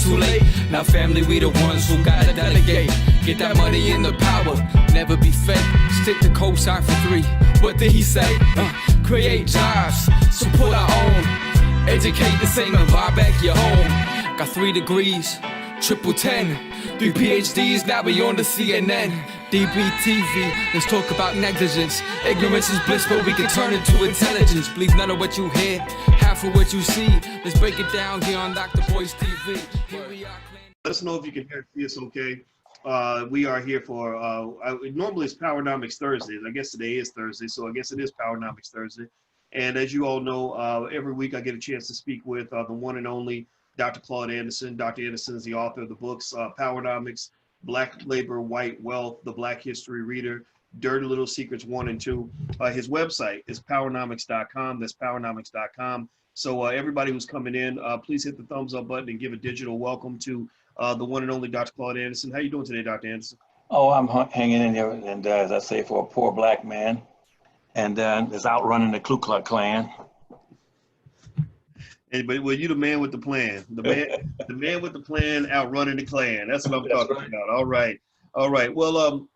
too late. Now family, we the ones who gotta delegate. Get that money in the power, never be fake. Stick to cosign for 3. What did he say? Create jobs, support our own. Educate the same and buy back your home. Got 3 degrees, triple 10. 3 PhDs, now we on the CNN. DBTV, let's talk about negligence. Ignorance is bliss, but we can turn it to intelligence. Believe none of what you hear, half of what you see. Let's break it down here on Dr. Boy's TV. Here we are. Let us know if you can hear us okay. We are here for, normally it's Powernomics Thursdays. I guess today is Thursday, so I guess it is Powernomics Thursday. And as you all know, every week I get a chance to speak with the one and only Dr. Claud Anderson. Dr. Anderson is the author of the books Powernomics, Black Labor, White Wealth, The Black History Reader, Dirty Little Secrets 1 and 2. His website is powernomics.com. That's powernomics.com. So everybody who's coming in, please hit the thumbs up button and give a digital welcome to the one and only Dr. Claud Anderson. How you doing today, Dr. Anderson? Oh, I'm hanging in there, and as I say, for a poor black man, and is outrunning the Ku Klux Klan. But well, you the man with the plan. The man with the plan outrunning the Klan. That's what I'm talking about. All right. Well,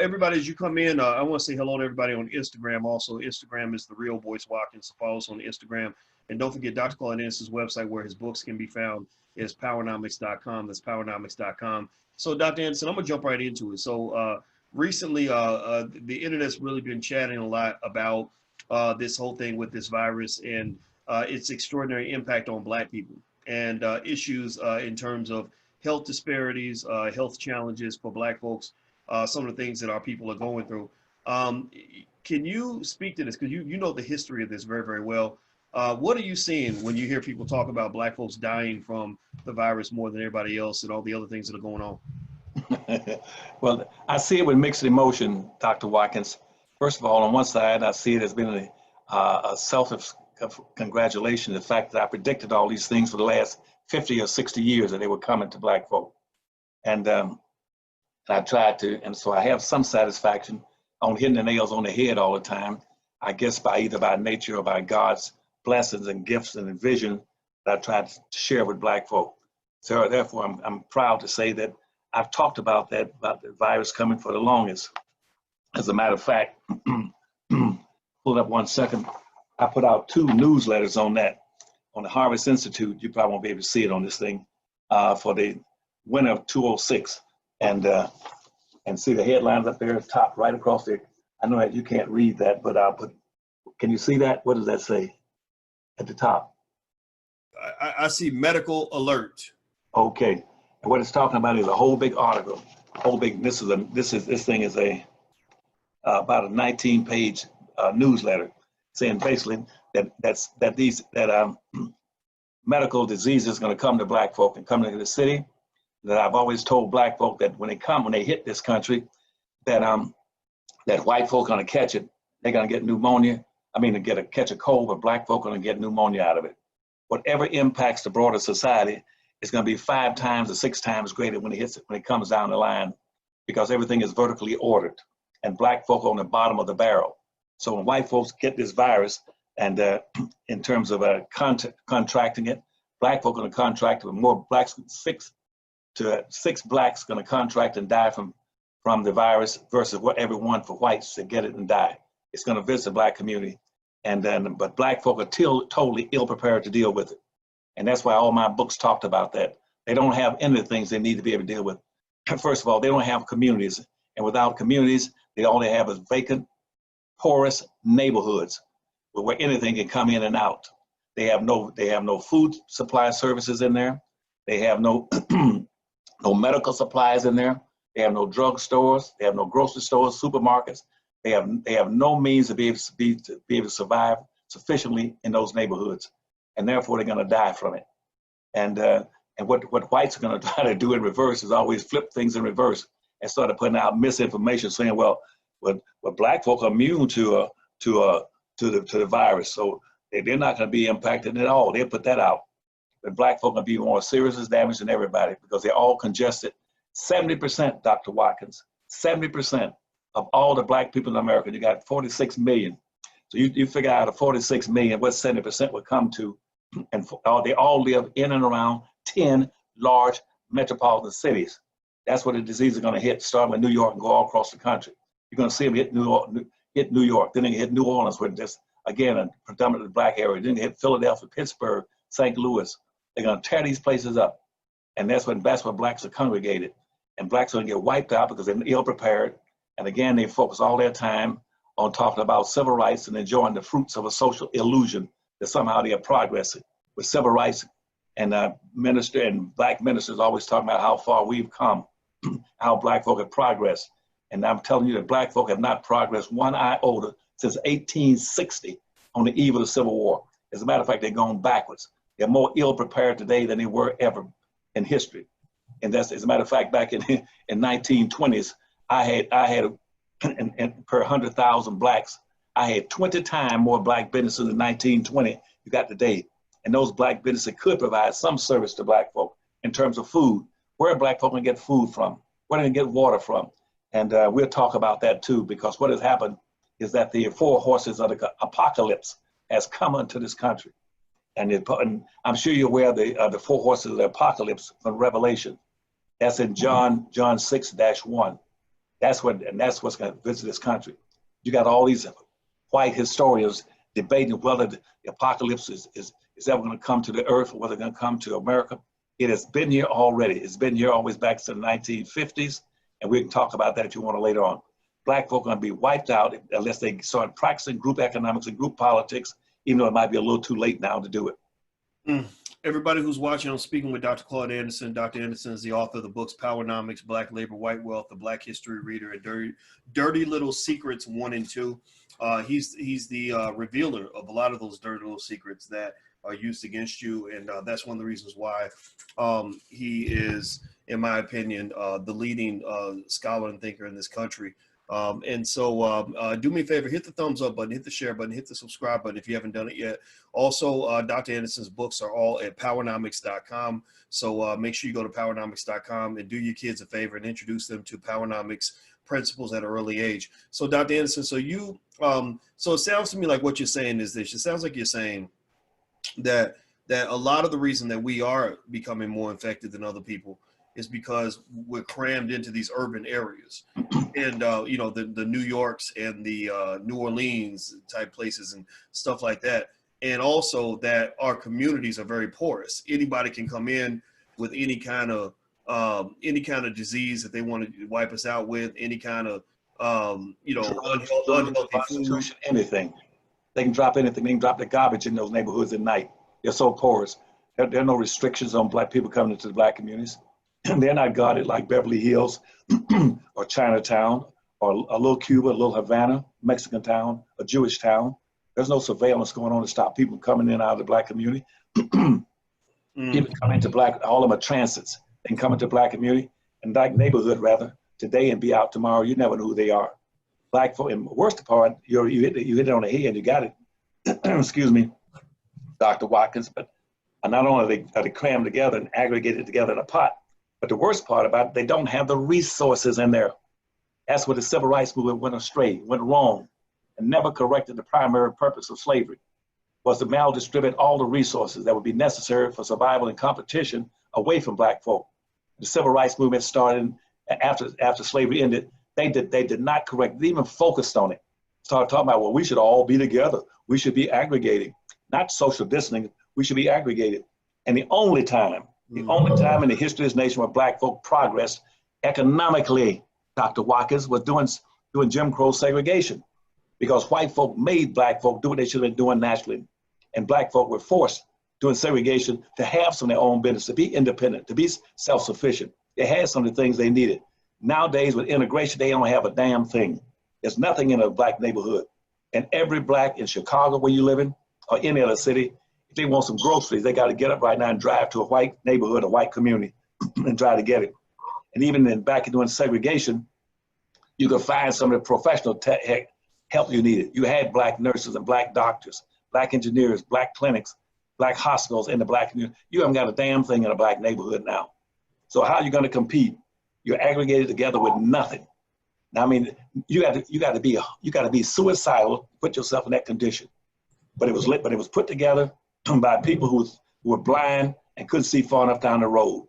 everybody, as you come in, I want to say hello to everybody on Instagram. Also, Instagram is The Real Boyce Watkins. Follow us on Instagram. And don't forget Dr. Claud Anderson's website where his books can be found is powernomics.com. That's powernomics.com. So, Dr. Anderson, I'm going to jump right into it. So, recently, the internet's really been chatting a lot about this whole thing with this virus and its extraordinary impact on Black people and issues in terms of health disparities, health challenges for Black folks, some of the things that our people are going through. Can you speak to this? Because you know the history of this very, very well. What are you seeing when you hear people talk about Black folks dying from the virus more than everybody else and all the other things that are going on? Well, I see it with mixed emotion, Dr. Watkins. First of all, on one side, I see it as being a self-congratulation, the fact that I predicted all these things for the last 50 or 60 years that they were coming to Black folk. And I tried to, and so I have some satisfaction on hitting the nails on the head all the time, I guess by either by nature or by God's blessings and gifts and vision that I tried to share with Black folk. So therefore, I'm proud to say that I've talked about that, about the virus coming for the longest. As a matter of fact, pull it up 1 second. I put out 2 newsletters on that, on the Harvest Institute. You probably won't be able to see it on this thing, for the winter of 2006. And see the headlines up there, top right across there. I know that you can't read that, but I'll put, can you see that? What does that say at the top? I see medical alert. Okay, and what it's talking about is a whole big article, whole big, this thing is about a 19-page newsletter saying basically that medical diseases is going to come to Black folk and come into the city. That I've always told Black folk that when they hit this country, that white folk are going to catch it. They're going to get pneumonia. I mean, catch a cold, but Black folk are going to get pneumonia out of it. Whatever impacts the broader society is going to be 5 times or 6 times greater when it comes down the line, because everything is vertically ordered, and Black folk are on the bottom of the barrel. So when white folks get this virus, and in terms of contracting it, Black folk are going to contract it with more Blacks, 6 Blacks going to contract and die from the virus versus every one for whites to get it and die. It's going to visit the Black community, but Black folk are totally ill prepared to deal with it, and that's why all my books talked about that. They don't have any of the things they need to be able to deal with. First of all, they don't have communities, and without communities, they only have is vacant, porous neighborhoods where anything can come in and out. They have no food supply services in there. They have no no medical supplies in there. They have no drug stores. They have no grocery stores, supermarkets. They have no means to be able to survive sufficiently in those neighborhoods, and therefore they're going to die from it. And what whites are going to try to do in reverse is always flip things in reverse and start putting out misinformation, saying, well, Black folk are immune to the virus, so they're not going to be impacted at all. They'll put that out. But Black folk are going to be more seriously damaged than everybody because they're all congested. 70%, Dr. Watkins, 70% of all the Black people in America, you got 46 million. So you figure out of 46 million, what 70% would come to, and they all live in and around 10 large metropolitan cities. That's where the disease is going to hit, starting with New York and go all across the country. You're going to see them hit New York, then they hit New Orleans, where there's, again, a predominantly black area. Then they hit Philadelphia, Pittsburgh, St. Louis. They're going to tear these places up. And that's where blacks are congregated. And blacks are going to get wiped out because they're ill prepared. And again, they focus all their time on talking about civil rights and enjoying the fruits of a social illusion that somehow they are progressing with civil rights. And minister and black ministers always talking about how far we've come, how black folk have progressed. And I'm telling you that black folk have not progressed one iota since 1860 on the eve of the Civil War. As a matter of fact, they're going backwards. They're more ill prepared today than they were ever in history. And that's, as a matter of fact, back in 1920s, I had and per 100,000 blacks, I had 20 times more black businesses in 1920 you got today. And those black businesses could provide some service to black folk in terms of food. Where are black folk going to get food from? Where are they going to get water from? And we'll talk about that too, because what has happened is that the four horses of the apocalypse has come into this country. And I'm sure you're aware of the four horses of the apocalypse from Revelation. That's in John 6-1. That's what's going to visit this country. You got all these white historians debating whether the apocalypse is ever going to come to the earth or whether it's going to come to America. It has been here already. It's been here always back to the 1950s. And we can talk about that if you want to later on. Black folk are going to be wiped out unless they start practicing group economics and group politics, even though it might be a little too late now to do it. Everybody who's watching, I'm speaking with Dr. Claud Anderson. Dr. Anderson is the author of the books Powernomics, Black Labor, White Wealth, The Black History Reader, and Dirty Little Secrets 1 and 2. He's the revealer of a lot of those dirty little secrets that are used against you. And that's one of the reasons why he is, in my opinion, the leading scholar and thinker in this country. And so do me a favor, hit the thumbs up button, hit the share button, hit the subscribe button if you haven't done it yet. Also, Dr. Anderson's books are all at powernomics.com. So make sure you go to powernomics.com and do your kids a favor and introduce them to Powernomics principles at an early age. So Dr. Anderson, so you, so it sounds to me like what you're saying is this. It sounds like you're saying that a lot of the reason that we are becoming more infected than other people is because we're crammed into these urban areas, and you know, the New Yorks and the New Orleans type places and stuff like that, and also that our communities are very porous. Anybody can come in with any kind of disease that they want to wipe us out with, any kind of you know, unhealthy food, anything. They can drop anything. They can drop the garbage in those neighborhoods at night. They're so porous. There are no restrictions on black people coming into the black communities. They're not guarded like Beverly Hills or Chinatown or a little Cuba, a little Havana, Mexican town, a Jewish town. There's no surveillance going on to stop people coming in and out of the black community. People come into black, all of them are transits. They can come into black community and black neighborhood rather today and be out tomorrow. You never know who they are. Black folk, and worst part, you hit it on the head, you got it. Excuse me, Dr. Watkins, but not only are they crammed together and aggregated together in a pot, but the worst part about it, they don't have the resources in there. That's where the civil rights movement went astray, went wrong, and never corrected the primary purpose of slavery, was to maldistribute all the resources that would be necessary for survival and competition away from black folk. The civil rights movement started after slavery ended. They did not correct, they even focused on it. Started talking about, well, we should all be together. We should be aggregating, not social distancing, we should be aggregated. And the only time in the history of this nation where black folk progressed economically, Dr. Watkins, was doing Jim Crow segregation, because white folk made black folk do what they should have been doing naturally. And black folk were forced doing segregation to have some of their own business, to be independent, to be self-sufficient. They had some of the things they needed. Nowadays with integration, they don't have a damn thing. There's nothing in a black neighborhood. And every black in Chicago where you live in, or any other city, if they want some groceries, they got to get up right now and drive to a white neighborhood, a white community, and try to get it. And even then, back in doing segregation, you could find some of the professional help you needed. You had black nurses and black doctors, black engineers, black clinics, black hospitals in the black community. You haven't got a damn thing in a black neighborhood now. So how are you going to compete? You're aggregated together with nothing. Now, I mean, you got to be suicidal, put yourself in that condition. But it was put together by people who were blind and couldn't see far enough down the road.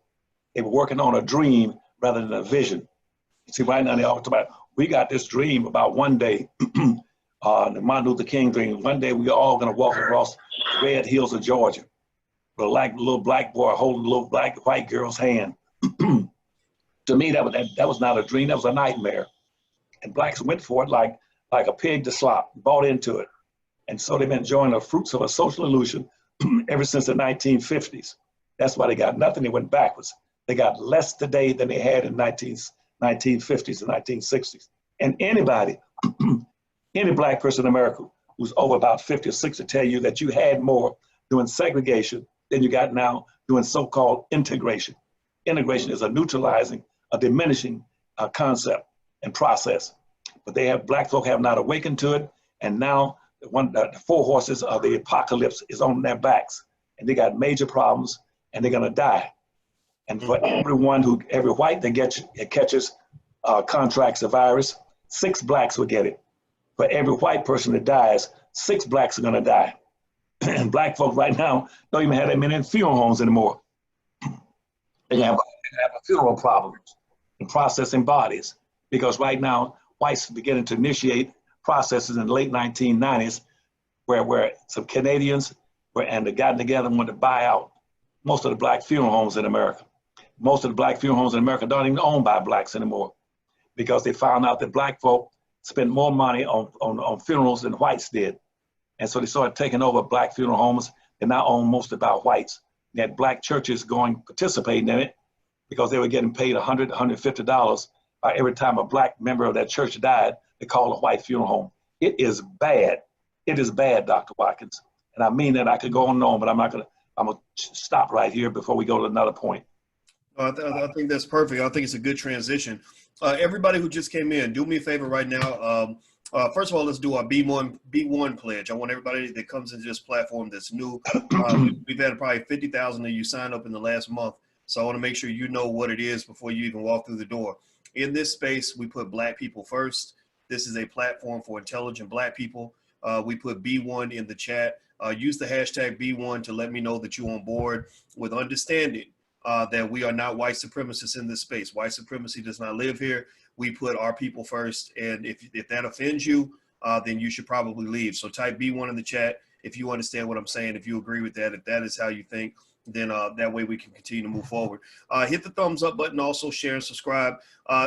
They were working on a dream rather than a vision. You see, right now they all talk about, we got this dream about one day, the Martin Luther King dream. One day we are all going to walk across the red hills of Georgia with a little black boy holding a little white girl's hand. To me, that was not a dream. That was a nightmare. And blacks went for it like a pig to slop, bought into it. And so they've been enjoying the fruits of a social illusion ever since the 1950s. That's why they got nothing. They went backwards. They got less today than they had in 1950s and 1960s. And anybody, any black person in America who's over about 50 or 60 tell you that you had more doing segregation than you got now doing so-called integration. Integration is a neutralizing, a diminishing concept and process. But black folk have not awakened to it. And now the four horses of the apocalypse is on their backs. And they got major problems and they're gonna die. And for every white that catches, contracts the virus, 6 blacks will get it. For every white person that dies, 6 blacks are gonna die. And black folk right now don't even have that many funeral homes anymore. They have funeral problems in processing bodies because right now whites are beginning to initiate processes in the late 1990s where some Canadians and they got together and wanted to buy out most of the black funeral homes in America. Most of the black funeral homes in America don't even owned by blacks anymore because they found out that black folk spent more money on funerals than whites did. And so they started taking over black funeral homes and now own most about whites. They had black churches participating in it because they were getting paid $100, $150 by every time a black member of that church died. They called a white funeral home. It is bad. It is bad, Dr. Watkins. And I mean that. I could go on and on, but I'm gonna stop right here before we go to another point. I think that's perfect. I think it's a good transition. Everybody who just came in, do me a favor right now. First of all, let's do our B1 pledge. I want everybody that comes into this platform that's new. We've had probably 50,000 of you sign up in the last month. So I want to make sure you know what it is before you even walk through the door. In this space, we put black people first. This is a platform for intelligent black people. We put B1 in the chat. Use the hashtag B1 to let me know that you're on board with understanding that we are not white supremacists in this space. White supremacy does not live here. We put our people first. And if that offends you, then you should probably leave. So type B1 in the chat if you understand what I'm saying, if you agree with that, if that is how you think, then that way we can continue to move forward. Hit the thumbs up button, also share and subscribe.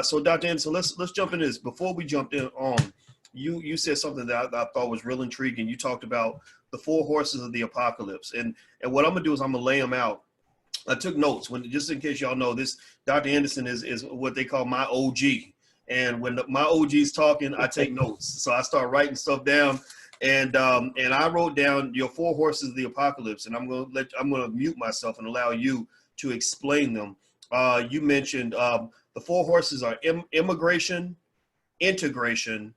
So Dr. Anderson, let's jump into this. Before we jump in on, you said something that I thought was real intriguing. You talked about the 4 horses of the apocalypse. And what I'm gonna do is I'm gonna lay them out. I took notes just in case y'all know this. Dr. Anderson is what they call my OG. And when my OG is talking, I take notes. So I start writing stuff down. And I wrote down your 4 horses of the apocalypse, and I'm gonna mute myself and allow you to explain them. You mentioned the 4 horses are immigration, integration,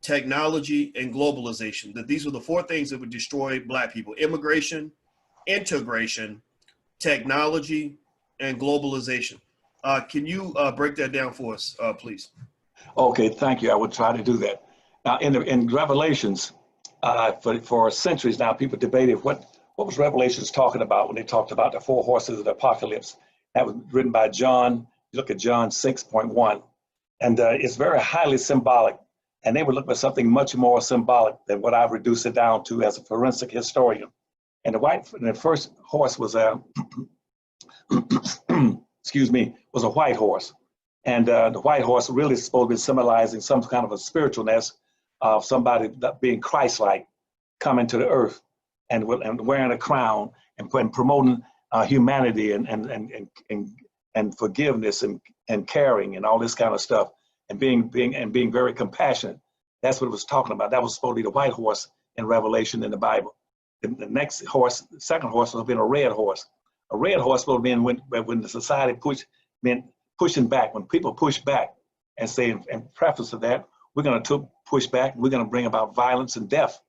technology, and globalization. That these were the 4 things that would destroy black people: immigration, integration, technology, and globalization. Can you break that down for us, please? Okay, thank you. I would try to do that. Now, in Revelations. For centuries now, people debated what was Revelations talking about when they talked about the 4 horses of the apocalypse. That was written by John. You look at John 6.1, and it's very highly symbolic. And they would look for something much more symbolic than what I've reduced it down to as a forensic historian. And the first horse was a, excuse me, was a white horse. And the white horse really is supposed to be symbolizing some kind of a spiritualness of somebody being Christ-like, coming to the earth and wearing a crown and promoting humanity and forgiveness and caring and all this kind of stuff and being very compassionate. That's what it was talking about. That was supposed to be the white horse in Revelation in the Bible. The next horse, the second horse, would have been a red horse. A red horse would have been when the society meant pushing back, when people push back and say, in preface of that, we're going to push back. We're going to bring about violence and death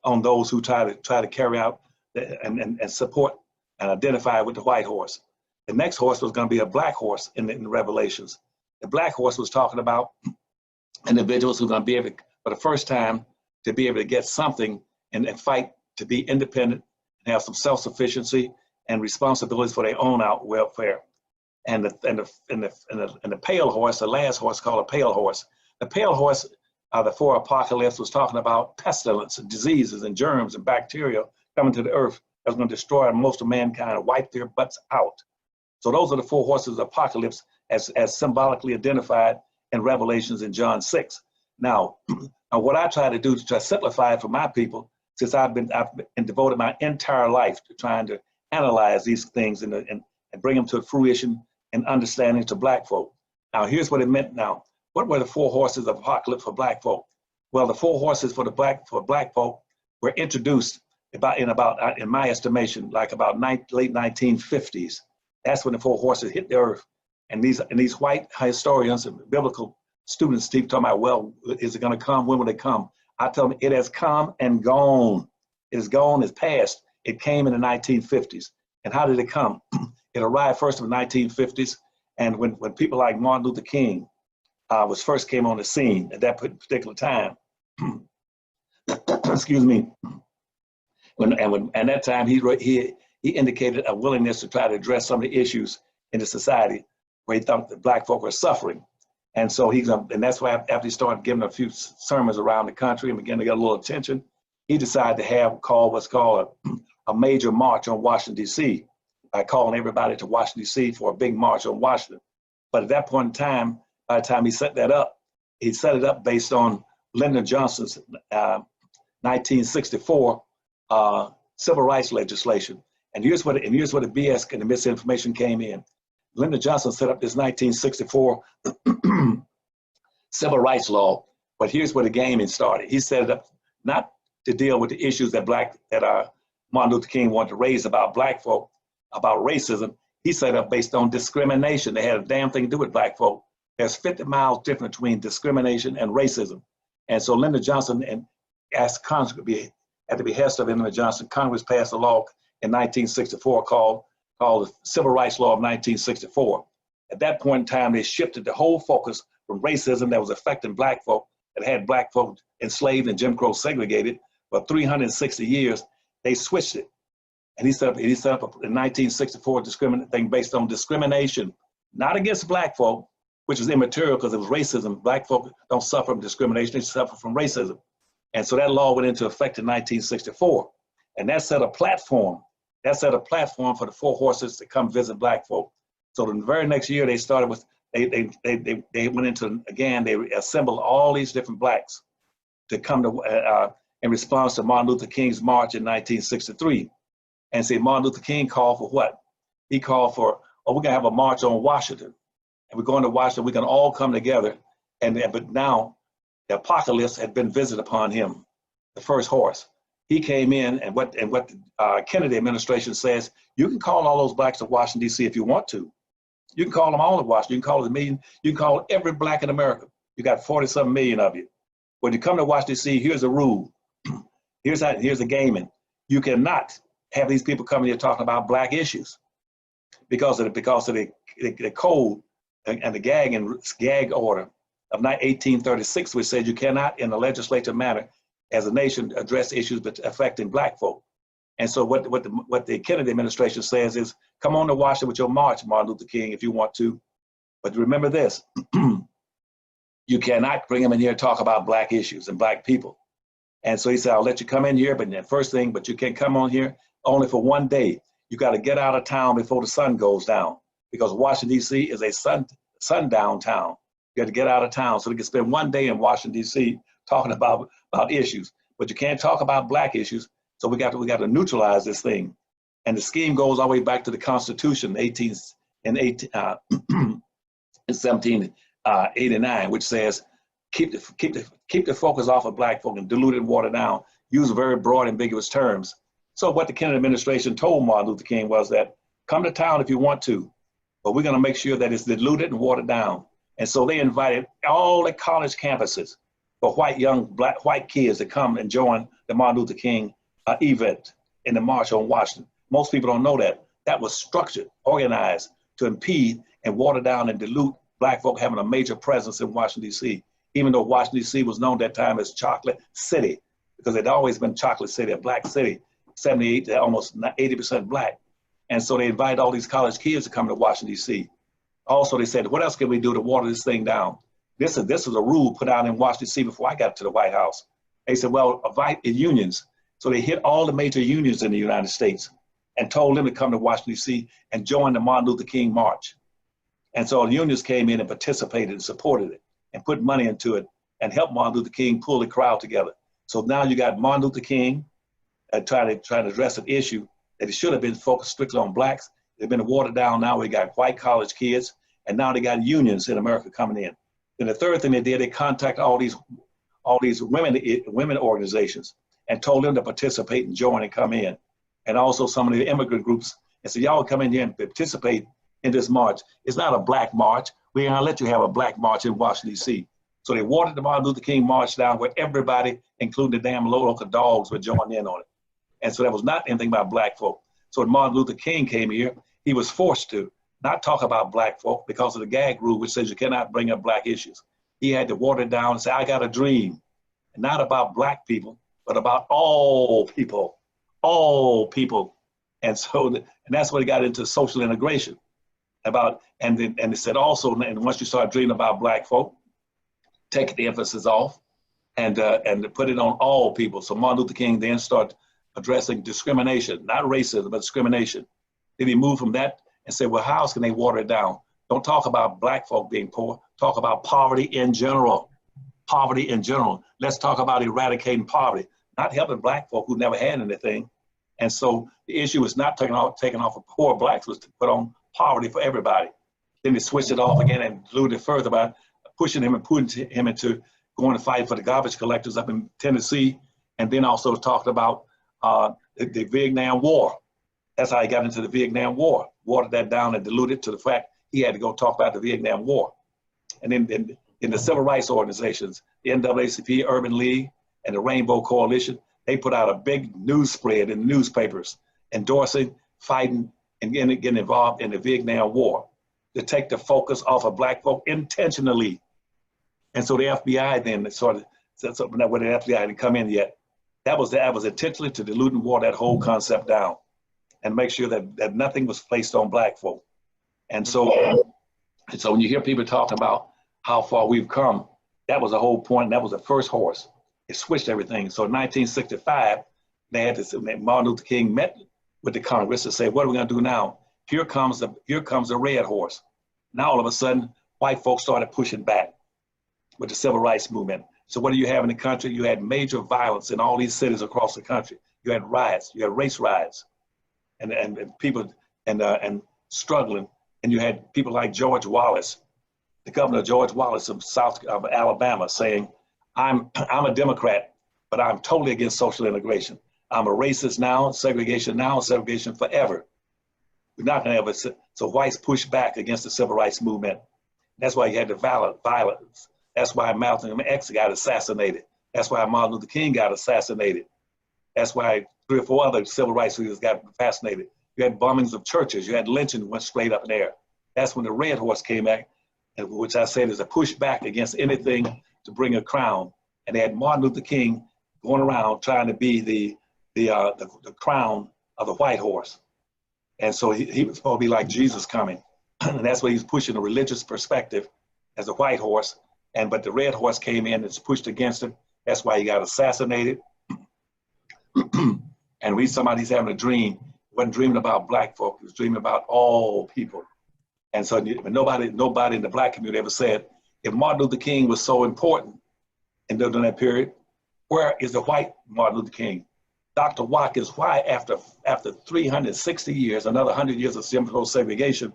on those who try to carry out and support and identify with the white horse. The next horse was going to be a black horse in the Revelations. The black horse was talking about individuals who are going to be able, for the first time, to be able to get something and fight to be independent and have some self-sufficiency and responsibilities for their own welfare. and the pale horse, the last horse called a pale horse. The pale horse, the four apocalypse was talking about pestilence and diseases and germs and bacteria coming to the earth that was going to destroy most of mankind and wipe their butts out. So those are the four horses of the apocalypse as symbolically identified in Revelations in John 6. Now, what I try to do to try to simplify it for my people, since I've been devoted my entire life to trying to analyze these things and bring them to fruition and understanding to black folk. Now, here's what it meant now. What were the four horses of apocalypse for black folk? Well, the four horses for black folk were introduced in my estimation, like about late 1950s. That's when the four horses hit the earth. And these white historians and biblical students keep talking about, well, is it going to come? When will it come? I tell them it has come and gone. It is gone, it's past. It came in the 1950s. And how did it come? It arrived first in the 1950s. And when people like Martin Luther King was first came on the scene at that particular time, excuse me, and that time he indicated a willingness to try to address some of the issues in the society where he thought that black folk were suffering. And so and that's why after he started giving a few sermons around the country and began to get a little attention, he decided to have what's called a major march on Washington, D.C. by calling everybody to Washington, D.C. for a big march on Washington. But at that point in time, by the time he set that up, he set it up based on Lyndon Johnson's 1964 civil rights legislation. And here's where the BS and the misinformation came in. Lyndon Johnson set up this 1964 civil rights law, but here's where the gaming started. He set it up not to deal with the issues that Martin Luther King wanted to raise about black folk, about racism. He set it up based on discrimination. They had a damn thing to do with black folk. There's 50 miles difference between discrimination and racism. And so Lyndon Johnson asked Congress at the behest of Lyndon Johnson, Congress passed a law in 1964 called the Civil Rights Law of 1964. At that point in time, they shifted the whole focus from racism that was affecting black folk, that had black folk enslaved and Jim Crow segregated for 360 years. They switched it. And he set up a 1964 thing based on discrimination, not against black folk, which is immaterial because it was racism. Black folk don't suffer from discrimination, they suffer from racism. And so that law went into effect in 1964. And that set a platform. That set a platform for the four horses to come visit black folk. So the very next year they started with, they went into, again, they assembled all these different blacks to come to, in response to Martin Luther King's march in 1963. And say Martin Luther King called for what? He called for, we're gonna have a march on Washington. And we're going to Washington, we can all come together. But now the apocalypse had been visited upon him, the first horse. He came in, and what the Kennedy administration says, you can call all those blacks to Washington, D.C. if you want to. You can call them all to Washington. You can call them a million. You can call every black in America. You got 40-something million of you. When you come to Washington, D.C., here's the rule. Here's the gaming. You cannot have these people coming here talking about black issues because of the code and the gag order of 1836, which said you cannot, in a legislative manner, as a nation, address issues affecting black folk. And so what the Kennedy administration says is, come on to Washington with your march, Martin Luther King, if you want to. But remember this, you cannot bring them in here and talk about black issues and black people. And so he said, I'll let you come in here, but the first thing, but you can come on here only for one day. You got to get out of town before the sun goes down, because Washington, D.C. is a sundown town. You got to get out of town so they can spend one day in Washington, D.C. talking about issues. But you can't talk about black issues, so we got to neutralize this thing. And the scheme goes all the way back to the Constitution in 1789, which says keep the focus off of black folk and dilute it and water down. Use very broad, ambiguous terms. So what the Kennedy administration told Martin Luther King was that come to town if you want to, but we're going to make sure that it's diluted and watered down. And so they invited all the college campuses for white kids to come and join the Martin Luther King event in the March on Washington. Most people don't know that. That was structured, organized to impede and water down and dilute black folk having a major presence in Washington, D.C. Even though Washington, D.C. was known at that time as Chocolate City, because it had always been Chocolate City, a black city, 78 to almost 80% black. And so they invited all these college kids to come to Washington, D.C. Also, they said, what else can we do to water this thing down? This is a rule put out in Washington, D.C. before I got to the White House. They said, well, invite unions. So they hit all the major unions in the United States and told them to come to Washington, D.C. and join the Martin Luther King March. And so the unions came in and participated and supported it and put money into it and helped Martin Luther King pull the crowd together. So now you got Martin Luther King trying to address an issue that it should have been focused strictly on blacks. They've been watered down. Now we got white college kids, and now they got unions in America coming in. Then the third thing they did, they contacted all these women organizations and told them to participate and join and come in. And also some of the immigrant groups and said, y'all come in here and participate in this march. It's not a black march. We're gonna let you have a black march in Washington, D.C. So they watered the Martin Luther King March down where everybody, including the damn local dogs, would join in on it. And so that was not anything about black folk. So when Martin Luther King came here, he was forced to not talk about black folk because of the gag rule, which says you cannot bring up black issues. He had to water it down and say, I got a dream, and not about black people, but about all people, all people. And so, and that's what he got into social integration about, and they said also, and once you start dreaming about black folk, take the emphasis off and put it on all people. So Martin Luther King then started addressing discrimination, not racism, but discrimination. Then he moved from that and said, well, how else can they water it down? Don't talk about black folk being poor, talk about poverty in general. Poverty in general. Let's talk about eradicating poverty, not helping black folk who never had anything. And so the issue was not taking off of poor blacks, was to put on poverty for everybody. Then they switched it off again and diluted it further by pushing him and putting him into going to fight for the garbage collectors up in Tennessee. And then also talked about the Vietnam War. That's how he got into the Vietnam War, watered that down and diluted it to the fact he had to go talk about the Vietnam War. And then in the civil rights organizations, the NAACP, Urban League, and the Rainbow Coalition, they put out a big news spread in the newspapers endorsing, fighting, and getting involved in the Vietnam War to take the focus off of black folk intentionally. And so the FBI then sort of said something that where the FBI hadn't come in yet. That was intentionally to dilute and water that whole concept down and make sure that nothing was placed on black folk. And so when you hear people talking about how far we've come, that was the whole point. That was the first horse. It switched everything. So in 1965, Martin Luther King met with the Congress to say, what are we going to do now? Here comes the red horse. Now all of a sudden, white folks started pushing back with the civil rights movement. So what do you have in the country? You had major violence in all these cities across the country. You had riots, you had race riots, and people and struggling. And you had people like George Wallace, the governor George Wallace of Alabama, saying, I'm a Democrat, but I'm totally against social integration. I'm a racist now, segregation forever. We're not going to ever. So whites pushed back against the civil rights movement. That's why you had the violence. That's why Malcolm X got assassinated. That's why Martin Luther King got assassinated. That's why 3 or 4 other civil rights leaders got assassinated. You had bombings of churches. You had lynching went straight up in there. That's when the red horse came back, which I said is a pushback against anything to bring a crown. And they had Martin Luther King going around trying to be the crown of the white horse. And so he was supposed to be like Jesus coming. And that's why he's pushing a religious perspective as a white horse. But the red horse came in and pushed against him. That's why he got assassinated. And somebody's having a dream. He wasn't dreaming about black folk. He was dreaming about all people. And so nobody in the black community ever said, if Martin Luther King was so important during that period, where is the white Martin Luther King? Dr. Watkins, why after 360 years, another 100 years of simple segregation,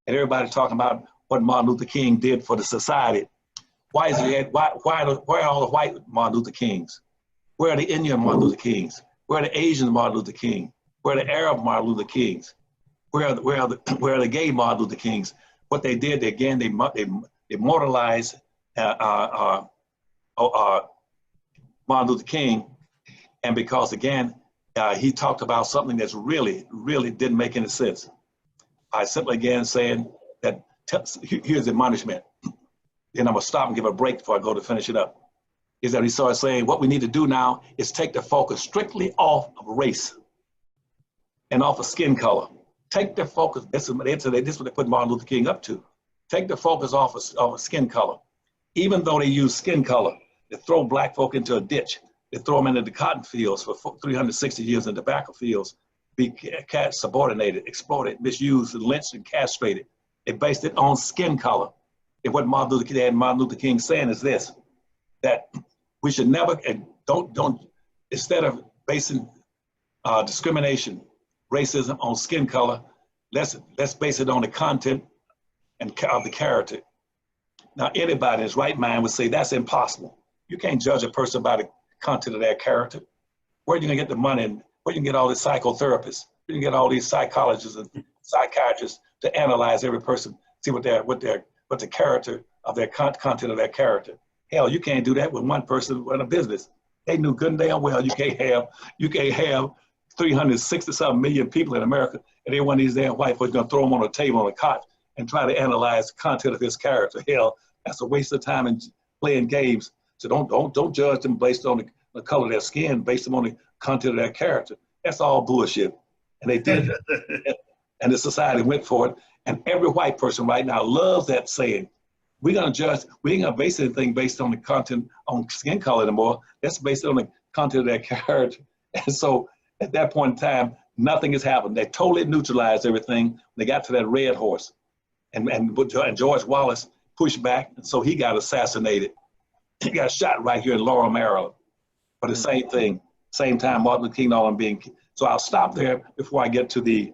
and everybody talking about what Martin Luther King did for the society, why are all the white Martin Luther Kings? Where are the Indian Martin Luther Kings? Where are the Asian Martin Luther King? Where are the Arab Martin Luther Kings? Where are the gay Martin Luther Kings? What they did, they immortalized Martin Luther King, and because again, he talked about something that's really didn't make any sense. I simply again saying that here's the admonishment. Then I'm gonna stop and give a break before I go to finish it up. Is that he started saying what we need to do now is take the focus strictly off of race and off of skin color. Take the focus. This is what they put Martin Luther King up to. take the focus off of skin color. Even though they use skin color, they throw black folk into a ditch. They throw them into the cotton fields for 360 years in tobacco fields, be subordinated, exploited, misused, and lynched and castrated. They based it on skin color. And what Martin Luther King saying is this, that we should never, and don't instead of basing discrimination, racism on skin color, let's base it on the content and of the character. Now, anybody in his right mind would say that's impossible. You can't judge a person by the content of their character. Where are you gonna get the money and where you can get all these psychotherapists? Where you can get all these psychologists and psychiatrists to analyze every person, see what the character of their content of their character. Hell, you can't do that with one person in a business. They knew good and damn well you can't have 360-something million people in America, and they one of these damn white folks gonna throw them on a table on a cot and try to analyze the content of his character. Hell, that's a waste of time in playing games. So don't judge them based on the color of their skin, based on the content of their character. That's all bullshit. And they did it. And the society went for it. And every white person right now loves that saying. We ain't gonna base anything based on the content on skin color anymore. That's based on the content of their character. And so at that point in time, nothing has happened. They totally neutralized everything. They got to that red horse. And George Wallace pushed back, and so he got assassinated. He got shot right here in Laurel, Maryland. But the same thing, same time Martin Luther King all being. So I'll stop there before I get to the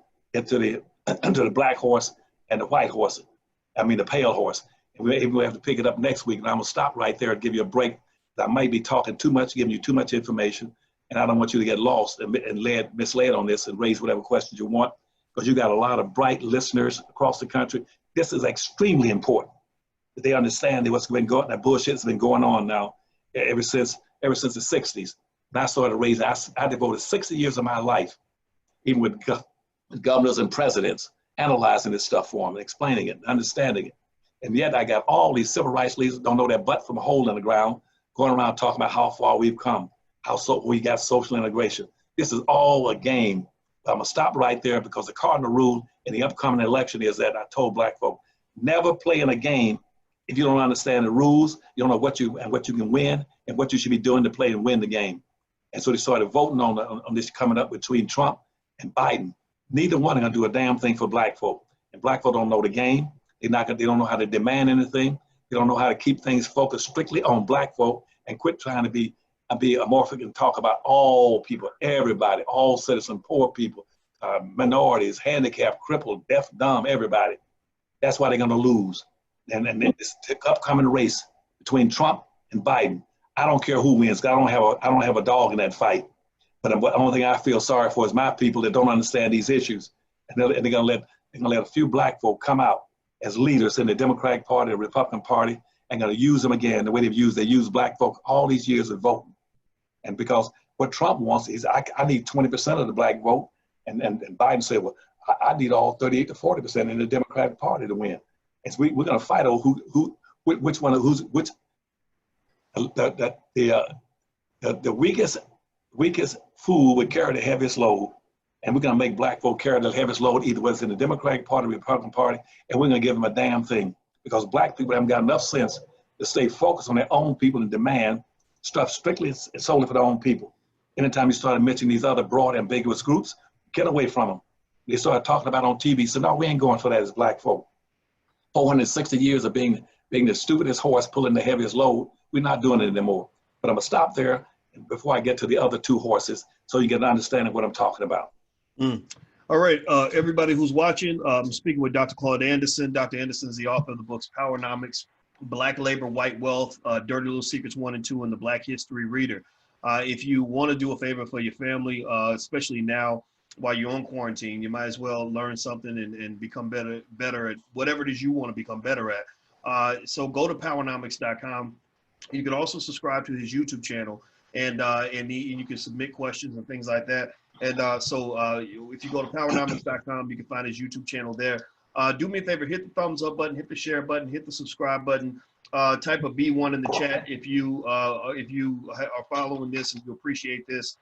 black horse and the white horse. I mean the pale horse. And we have to pick it up next week. And I'm gonna stop right there and give you a break. I might be talking too much, giving you too much information, and I don't want you to get lost and misled on this and raise whatever questions you want, because you got a lot of bright listeners across the country. This is extremely important. They understand that what's been going, that bullshit has been going on now ever since the 60s. And I started raising, I devoted 60 years of my life, even with governors and presidents, analyzing this stuff for them, explaining it, understanding it. And yet I got all these civil rights leaders don't know their butt from a hole in the ground, going around talking about how far we've come, we got social integration. This is all a game. I'm gonna stop right there because the cardinal rule in the upcoming election is that I told black folk, never play in a game if you don't understand the rules, you don't know what you can win and what you should be doing to play and win the game. And so they started voting on this coming up between Trump and Biden. Neither one are gonna do a damn thing for black folk. And black folk don't know the game. They don't know how to demand anything. They don't know how to keep things focused strictly on black folk and quit trying to be amorphic and talk about all people, everybody, all citizens, poor people, minorities, handicapped, crippled, deaf, dumb, everybody. That's why they're gonna lose. And this upcoming race between Trump and Biden, I don't care who wins. I don't have a dog in that fight. But the only thing I feel sorry for is my people that don't understand these issues, and they're gonna let a few black folk come out as leaders in the Democratic Party, the Republican Party, and gonna use them again the way they use black folk all these years of voting. And because what Trump wants is I need 20% of the black vote, and Biden said, well, I need all 38 to 40% in the Democratic Party to win. And so we're going to fight over the weakest fool would carry the heaviest load, and we're going to make black folk carry the heaviest load either whether it's in the Democratic Party or Republican Party, and we're going to give them a damn thing because black people haven't got enough sense to stay focused on their own people and demand stuff strictly and solely for their own people. Anytime you started mentioning these other broad, ambiguous groups, get away from them. They started talking about on TV, so no, we ain't going for that as black folk. 460 years of being the stupidest horse pulling the heaviest load, we're not doing it anymore. But I'm gonna stop there before I get to the other two horses so you get an understanding of what I'm talking about. All right, everybody who's watching, I'm speaking with Dr. Claud Anderson. Dr. Anderson is the author of the books Powernomics, Black Labor, White Wealth, Dirty Little Secrets 1 and 2, and the Black History Reader. If you want to do a favor for your family, especially now while you're on quarantine, you might as well learn something and become better at whatever it is you want to become better at. So go to powernomics.com. You can also subscribe to his YouTube channel, and you can submit questions and things like that. And so if you go to powernomics.com, you can find his YouTube channel there. Do me a favor, hit the thumbs up button, hit the share button, hit the subscribe button. Type a B1 in the chat if you are following this and you appreciate this.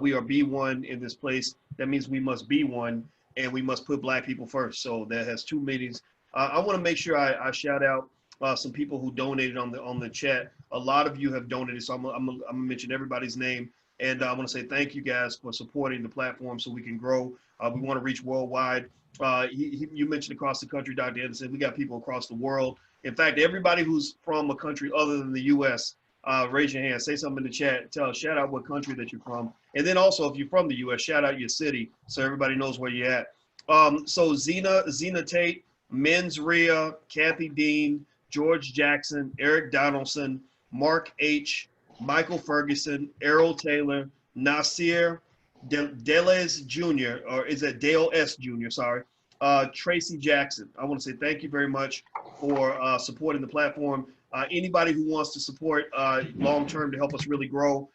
We are B1 in this place. That means we must be one, and we must put black people first. So that has two meanings. I want to make sure I shout out some people who donated on the chat. A lot of you have donated, so I'm gonna mention everybody's name, and I want to say thank you guys for supporting the platform so we can grow. We want to reach worldwide. You mentioned across the country, Dr. Anderson. We got people across the world. In fact, everybody who's from a country other than the U.S., raise your hand, say something in the chat, shout out what country that you're from. And then also, if you're from the U.S., shout out your city so everybody knows where you're at. So Zena Tate, Men's Rhea, Kathy Dean, George Jackson, Eric Donaldson, Mark H., Michael Ferguson, Errol Taylor, Nasir Deles Jr., or is it Dale S. Jr., sorry, Tracy Jackson. I want to say thank you very much for supporting the platform. Anybody who wants to support long-term to help us really grow,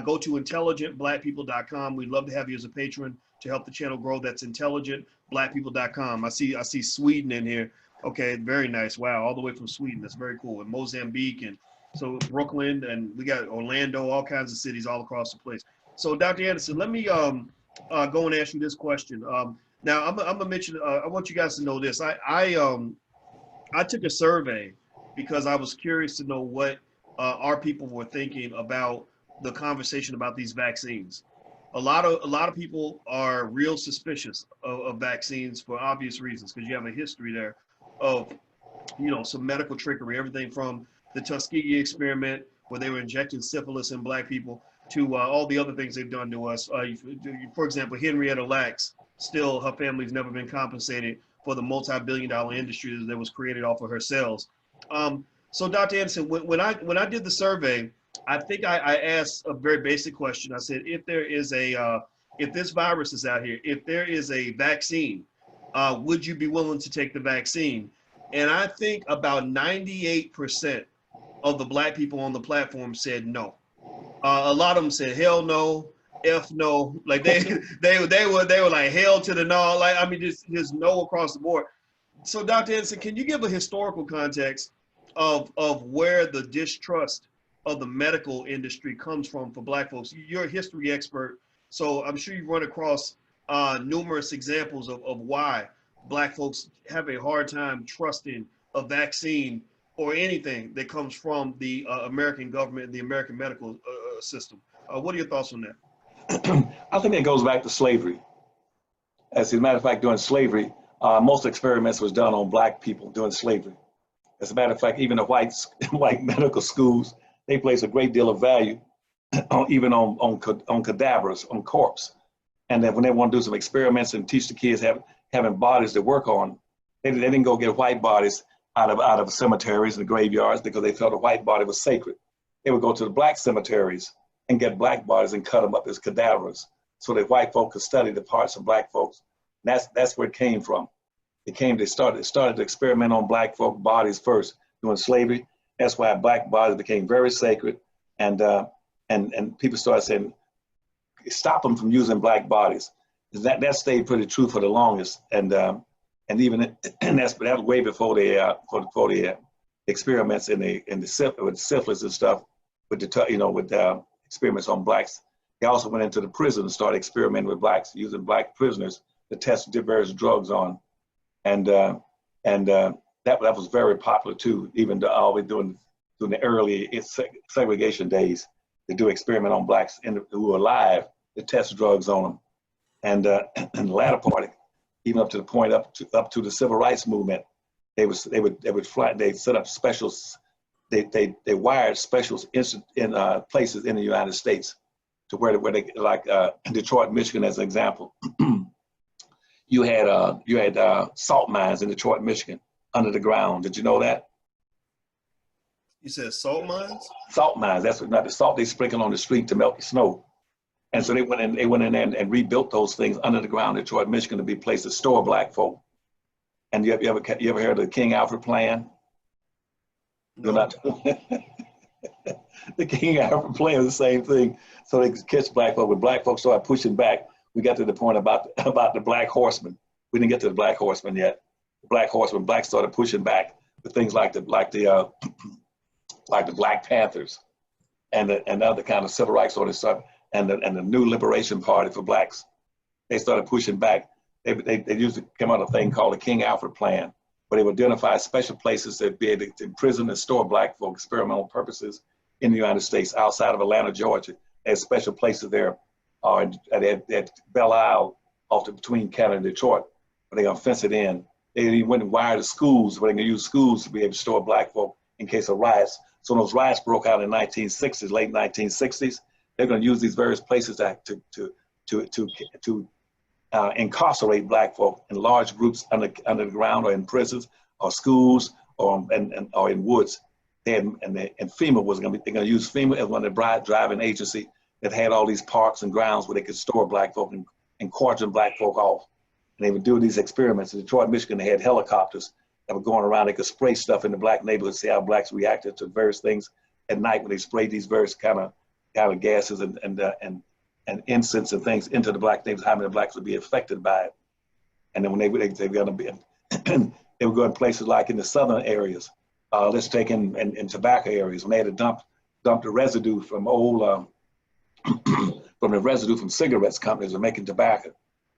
go to intelligentblackpeople.com. We'd love to have you as a patron to help the channel grow. That's intelligentblackpeople.com. I see Sweden in here. Okay, very nice. Wow, all the way from Sweden. That's very cool. And Mozambique, and so Brooklyn, and we got Orlando, all kinds of cities all across the place. So Dr. Anderson, let me go and ask you this question. Now I'm gonna mention. I want you guys to know this. I took a survey because I was curious to know what our people were thinking about the conversation about these vaccines. A lot of people are real suspicious of vaccines for obvious reasons, because you have a history there of, some medical trickery, everything from the Tuskegee experiment where they were injecting syphilis in black people to all the other things they've done to us. For example, Henrietta Lacks, still her family's never been compensated for the multi-billion-dollar industry that was created off of her cells. So Dr. Anderson, when I did the survey, I think I asked a very basic question. I said, if there is if this virus is out here, if there is a vaccine, would you be willing to take the vaccine? And I think about 98% of the black people on the platform said no. A lot of them said hell no, F no. Like they were like hell to the no. Like, I mean, just no across the board. So Dr. Anderson, can you give a historical context of where the distrust of the medical industry comes from for black folks? You're a history expert, so I'm sure you've run across numerous examples of why black folks have a hard time trusting a vaccine or anything that comes from the American government and the American medical system. What are your thoughts on that? I think it goes back to slavery. As a matter of fact, during slavery, most experiments was done on black people during slavery. As a matter of fact, even the white medical schools, they place a great deal of value even on cadavers, on corpse. And then when they want to do some experiments and teach the kids having bodies to work on, they didn't go get white bodies out of cemeteries and graveyards because they felt a white body was sacred. They would go to the black cemeteries and get black bodies and cut them up as cadavers so that white folk could study the parts of black folks. And that's where it came from. They started to experiment on black folk bodies first during slavery. That's why black bodies became very sacred, and people started saying, stop them from using black bodies. That stayed pretty true for the longest, and even that was way before the experiments with syphilis and stuff, with experiments on blacks. They also went into the prison and started experimenting with blacks, using black prisoners to test various drugs on, and that was very popular too. Even always during the early segregation days, they do experiment on blacks who were alive to test drugs on them, and in the latter part, even up to the point up to the civil rights movement, they set up specials. They wired specials in places in the United States to where they, like Detroit, Michigan, as an example. You had salt mines in Detroit, Michigan, under the ground. Did you know that? You said salt mines? Salt mines. That's not the salt they sprinkle on the street to melt the snow. And so they went in there and rebuilt those things under the ground in Detroit, Michigan, to be places to store black folk. And you ever heard of the King Alfred plan? No. The King Alfred plan is the same thing. So they could catch black folk. When black folks started pushing back, we got to the point about the black horseman. We didn't get to the black horseman yet. The black horseman, blacks started pushing back with things like the Black Panthers and other kind of civil rights sort of stuff, and the New Liberation Party for blacks. They started pushing back. They used to come out with a thing called the King Alfred Plan. but they would identify special places that be able to imprison and store black folk for experimental purposes in the United States, outside of Atlanta, Georgia. They had special places there at Belle Isle, between Canada and Detroit, where they're gonna fence it in. They even went and wired the schools, where they can use schools to be able to store black folk in case of riots. So when those riots broke out in the 1960s, late 1960s, they're gonna use these various places to incarcerate black folk in large groups under the ground, or in prisons, or schools, or in woods. And FEMA was going to be, they're going to use FEMA as one of the driving agency that had all these parks and grounds where they could store black folk and cordon black folk off. And they would do these experiments. In Detroit, Michigan, they had helicopters that were going around. They could spray stuff in the black neighborhood, see how blacks reacted to various things at night when they sprayed these various kind of gases and incense and things into the black neighborhoods, how many blacks would be affected by it. And then when they were going to be, they would go in places like in the southern areas. Let's take in tobacco areas, when they had to dump the residue from old, from the residue from cigarettes companies are making tobacco,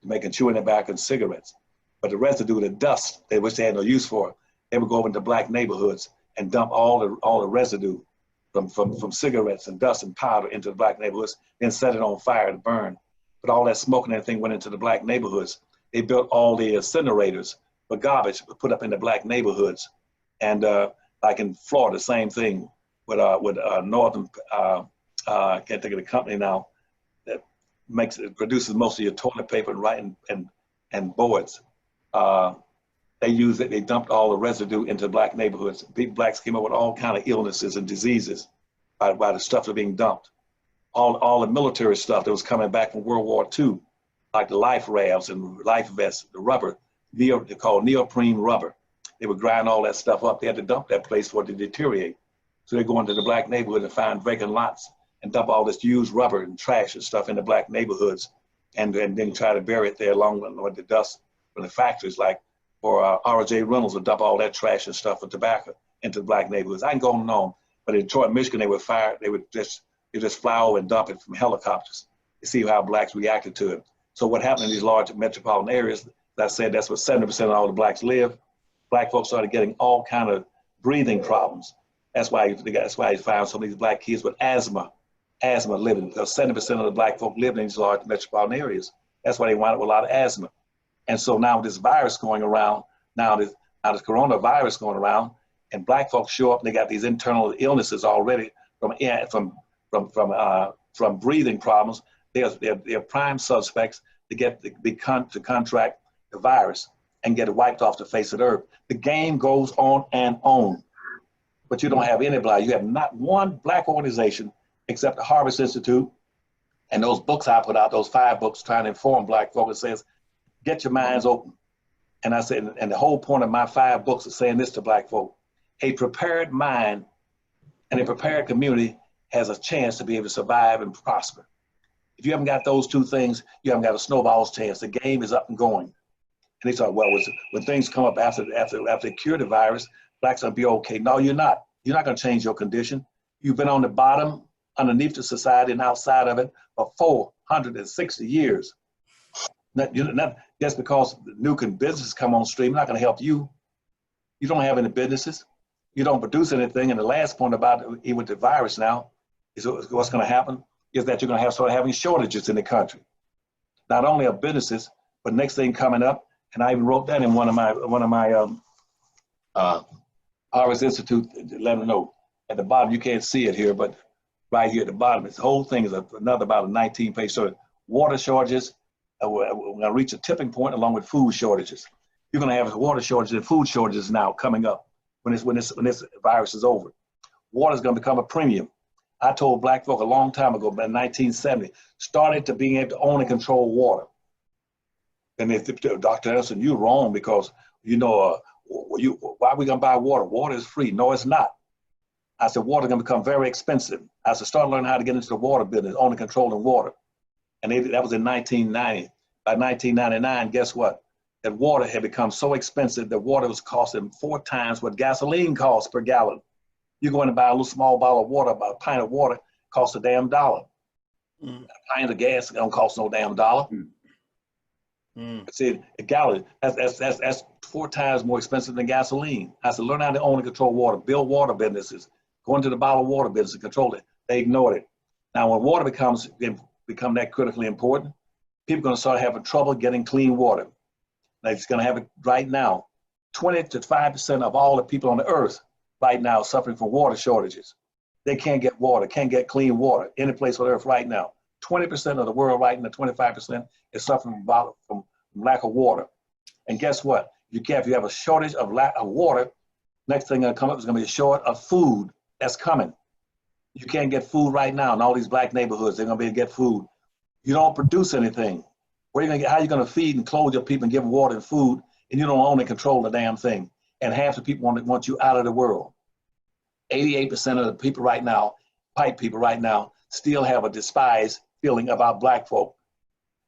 making chewing tobacco and cigarettes. But the residue, the dust, which they had no use for, they would go over into black neighborhoods and dump all the residue from cigarettes and dust and powder into the black neighborhoods, then set it on fire to burn. But all that smoke and everything went into the black neighborhoods. They built all the incinerators for garbage put up in the black neighborhoods. And like in Florida, same thing with Northern, I can't think of the company now, that produces most of your toilet paper and boards. They dumped all the residue into black neighborhoods. Blacks came up with all kind of illnesses and diseases by the stuff that being dumped. All the military stuff that was coming back from World War II, like the life rafts and life vests, the rubber, they called neoprene rubber. They would grind all that stuff up. They had to dump that place for it to deteriorate. So they go into the black neighborhood and find vacant lots and dump all this used rubber and trash and stuff in the black neighborhoods, and then try to bury it there along with the dust from the factories, like or R.J. Reynolds would dump all that trash and stuff for tobacco into the black neighborhoods. I can go on and on, but in Detroit, Michigan, they would just fly over and dump it from helicopters to see how blacks reacted to it. So what happened in these large metropolitan areas, as I said, that's where 70% of all the blacks live. Black folks started getting all kind of breathing problems. That's why you find some of these black kids with asthma living, because 70% of the black folk live in these large metropolitan areas. That's why they wind up with a lot of asthma. And so now this virus going around, now this coronavirus going around, and black folks show up and they got these internal illnesses already from breathing problems. They're prime suspects to contract the virus and get it wiped off the face of the earth. The game goes on and on, but you don't have any black. You have not one black organization except the Harvest Institute and those books I put out, those 5 books trying to inform black folks. It says, get your minds open. And I said, and the whole point of my 5 books is saying this to black folk: a prepared mind and a prepared community has a chance to be able to survive and prosper. If you haven't got those 2 things, you haven't got a snowball's chance. The game is up and going. And they thought, well, when things come up after they cure the virus, blacks will be okay. No, you're not. You're not going to change your condition. You've been on the bottom, underneath the society and outside of it for 460 years. Not just because the new businesses come on stream, not going to help you. You don't have any businesses. You don't produce anything. And the last point about it with the virus now is what's going to happen is that you're going to start having shortages in the country. Not only of businesses, but next thing coming up, and I even wrote that in one of my Harvest Institute, let them know. At the bottom, you can't see it here, but right here at the bottom, the whole thing is another about a 19-page story. Water shortages, we're going to reach a tipping point along with food shortages. You're going to have water shortages and food shortages now coming up when this virus is over. Water is going to become a premium. I told black folk a long time ago, in 1970, started to being able to own and control water. And they said, Dr. Anderson, you're wrong, because, why are we going to buy water? Water is free. No, it's not. I said, water is going to become very expensive. I said, start learning how to get into the water business, owning and controlling water. And that was in 1990. By 1999, guess what? That water had become so expensive that water was costing 4 times what gasoline costs per gallon. You go in and buy a little small bottle of water, about a pint of water, costs a damn $1. A pint of gas don't cost no damn $1. See, a gallon, that's 4 times more expensive than gasoline. I said, learn how to own and control water, build water businesses, go into the bottled water business and control it. They ignored it. Now, when water become that critically important, people are going to start having trouble getting clean water. Like it's going to have it right now. 20 to 5% of all the people on the earth right now are suffering from water shortages. They can't get water, can't get clean water any place on earth right now. 20% of the world right now, 25% is suffering from lack of water. And guess what? If you have a shortage of lack of water, next thing going to come up is going to be a short of food. That's coming. You can't get food right now in all these black neighborhoods. They're going to be able to get food. You don't produce anything. Where are you going to get? How are you going to feed and clothe your people and give them water and food, and you don't own and control the damn thing? And half the people want you out of the world. 88% of the people right now, white people right now, still have a despised feeling about black folk.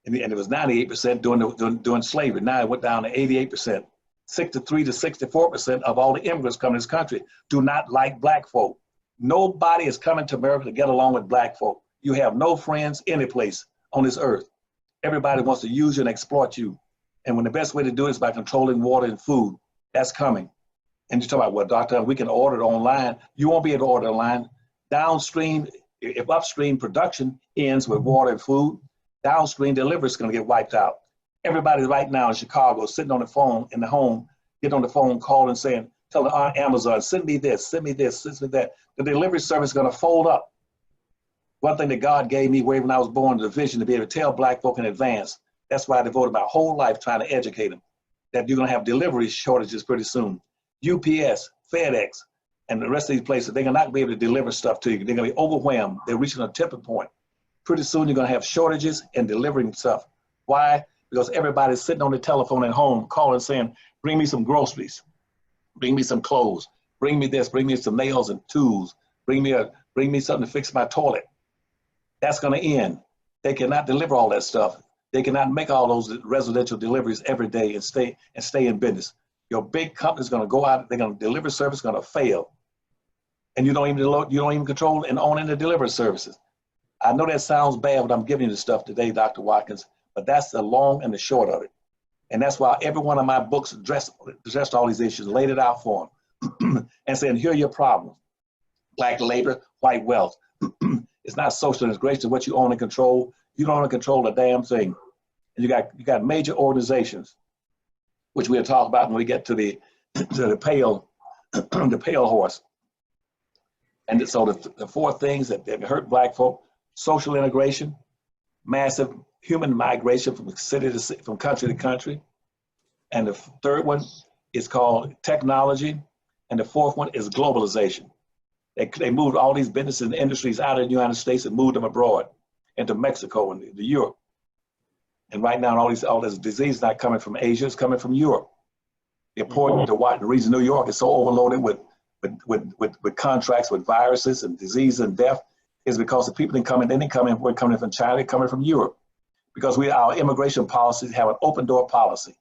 And it was 98% during slavery. Now it went down to 88%. 63 to 64% of all the immigrants coming to this country do not like black folk. Nobody is coming to America to get along with black folk. You have no friends any place on this earth. Everybody wants to use you and exploit you. And when the best way to do it is by controlling water and food, that's coming. And you talk about, well, doctor, we can order it online. You won't be able to order online. Downstream, if upstream production ends with water and food, downstream delivery is going to get wiped out. Everybody right now in Chicago sitting on the phone in the home, get on the phone, calling, saying, telling Amazon, send me this, send me this, send me that. The delivery service is going to fold up. One thing that God gave me when I was born, the vision to be able to tell black folk in advance. That's why I devoted my whole life trying to educate them that you're going to have delivery shortages pretty soon. UPS, FedEx, and the rest of these places, they're not going to be able to deliver stuff to you. They're going to be overwhelmed. They're reaching a tipping point. Pretty soon you're going to have shortages in delivering stuff. Why? Because everybody's sitting on the telephone at home calling saying, bring me some groceries, bring me some clothes, bring me this, bring me some nails and tools, bring me something to fix my toilet. That's going to end. They cannot deliver all that stuff. They cannot make all those residential deliveries every day and stay in business. Your big company's going to go out, they're going to deliver service going to fail. And you don't even control and own any delivery services. I know that sounds bad, but I'm giving you the stuff today, Dr. Watkins, but that's the long and the short of it. And that's why every one of my books addressed all these issues, laid it out for them, and saying, here are your problems. Black labor, white wealth. It's not social integration, what you own and control. You don't own and control a damn thing. And you got major organizations, which we'll talk about when we get to the pale horse. And so the 4 things that hurt black folk: social integration, massive human migration from country to country. And the 3rd one is called technology. And the 4th one is globalization. They moved all these businesses and industries out of the United States and moved them abroad into Mexico and to Europe. And right now, all this disease is not coming from Asia, it's coming from Europe. The reason New York is so overloaded with contracts with viruses and disease and death is because the people we're coming from China, they're coming from Europe. Because our immigration policies have an open door policy.